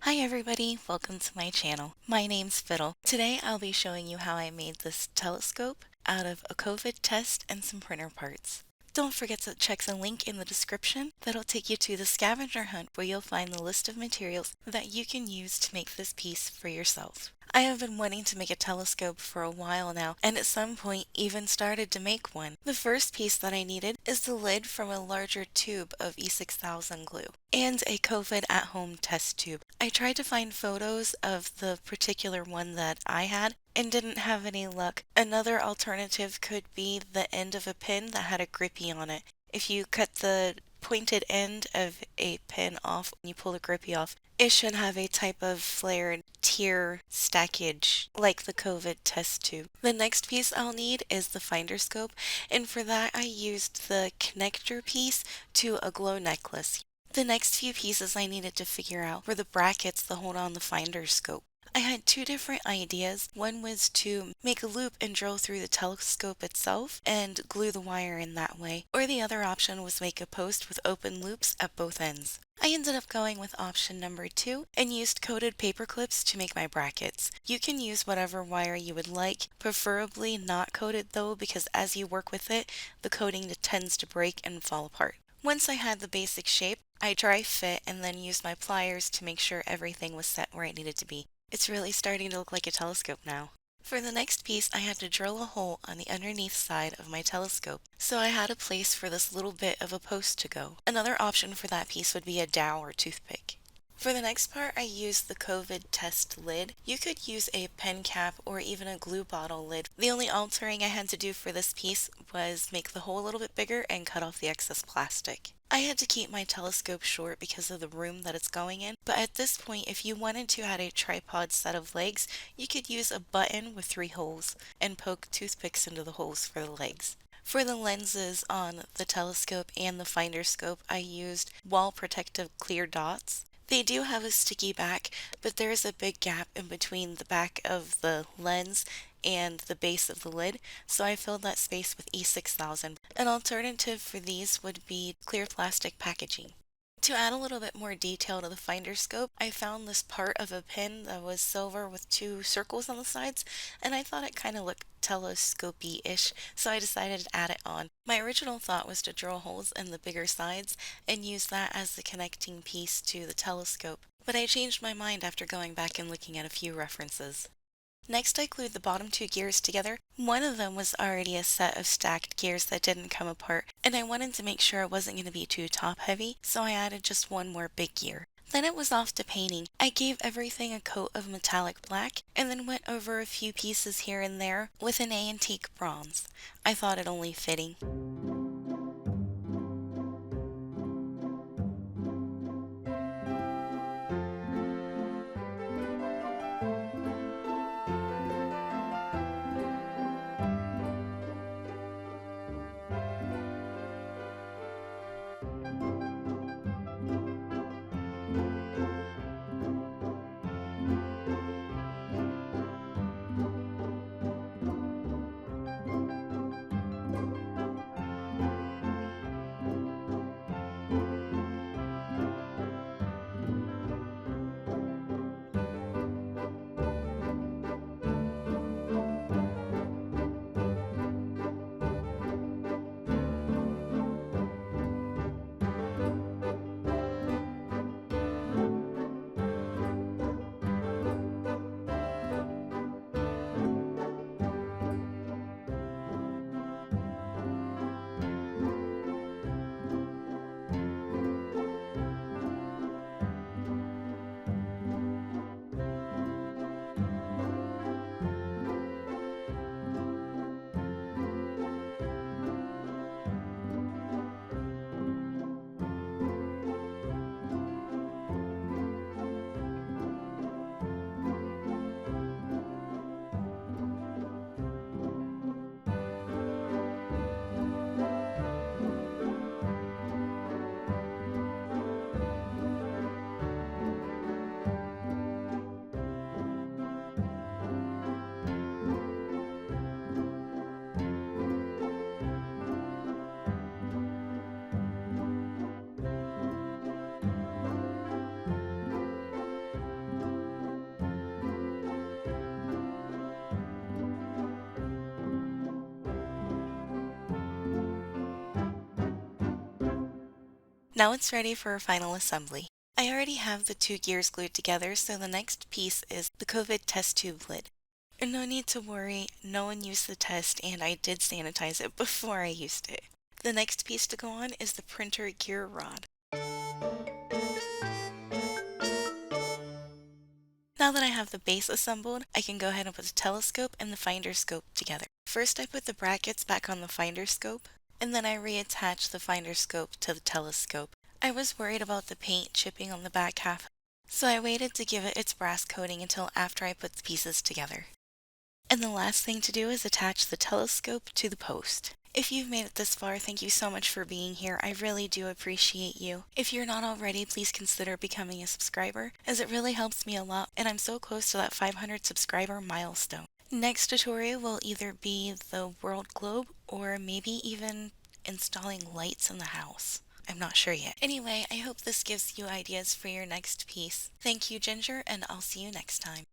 Hi everybody, welcome to my channel. My name's Fiddle. Today I'll be showing you how I made this telescope out of a COVID test and some printer parts. Don't forget to check the link in the description that'll take you to the scavenger hunt where you'll find the list of materials that you can use to make this piece for yourself. I have been wanting to make a telescope for a while now, and at some point even started to make one. The first piece that I needed is the lid from a larger tube of E6000 glue and a COVID at-home test tube. I tried to find photos of the particular one that I had and didn't have any luck. Another alternative could be the end of a pin that had a grippy on it. If you cut the pointed end of a pin off and you pull the grippy off, it should have a type of flared tier stackage like the COVID test tube. The next piece I'll need is the finder scope, and for that I used the connector piece to a glow necklace. The next few pieces I needed to figure out were the brackets that hold on the finder scope. I had two different ideas. One was to make a loop and drill through the telescope itself and glue the wire in that way, or the other option was make a post with open loops at both ends. I ended up going with option number 2 and used coated paper clips to make my brackets. You can use whatever wire you would like, preferably not coated though, because as you work with it, the coating tends to break and fall apart. Once I had the basic shape, I dry fit and then used my pliers to make sure everything was set where it needed to be. It's really starting to look like a telescope now. For the next piece, I had to drill a hole on the underneath side of my telescope, so I had a place for this little bit of a post to go. Another option for that piece would be a dowel or toothpick. For the next part, I used the COVID test lid. You could use a pen cap or even a glue bottle lid. The only altering I had to do for this piece was make the hole a little bit bigger and cut off the excess plastic. I had to keep my telescope short because of the room that it's going in, but at this point, if you wanted to add a tripod set of legs, you could use a button with 3 holes and poke toothpicks into the holes for the legs. For the lenses on the telescope and the finder scope, I used wall protective clear dots. They do have a sticky back, but there's a big gap in between the back of the lens and the base of the lid, so I filled that space with E6000. An alternative for these would be clear plastic packaging. To add a little bit more detail to the finder scope, I found this part of a pin that was silver with 2 circles on the sides, and I thought it kind of looked telescopy-ish, so I decided to add it on. My original thought was to drill holes in the bigger sides and use that as the connecting piece to the telescope, but I changed my mind after going back and looking at a few references. Next, I glued the bottom 2 gears together. One of them was already a set of stacked gears that didn't come apart, and I wanted to make sure it wasn't going to be too top heavy, so I added just one more big gear. Then it was off to painting. I gave everything a coat of metallic black, and then went over a few pieces here and there with an antique bronze. I thought it only fitting. Now it's ready for a final assembly. I already have the two gears glued together, so the next piece is the COVID test tube lid. And no need to worry, no one used the test and I did sanitize it before I used it. The next piece to go on is the printer gear rod. Now that I have the base assembled, I can go ahead and put the telescope and the finder scope together. First I put the brackets back on the finder scope, and then I reattach the finder scope to the telescope. I was worried about the paint chipping on the back half, so I waited to give it its brass coating until after I put the pieces together. And the last thing to do is attach the telescope to the post. If you've made it this far, thank you so much for being here. I really do appreciate you. If you're not already, please consider becoming a subscriber, as it really helps me a lot, and I'm so close to that 500 subscriber milestone. Next tutorial will either be the world globe, or maybe even installing lights in the house. I'm not sure yet. Anyway, I hope this gives you ideas for your next piece. Thank you, Ginger, and I'll see you next time.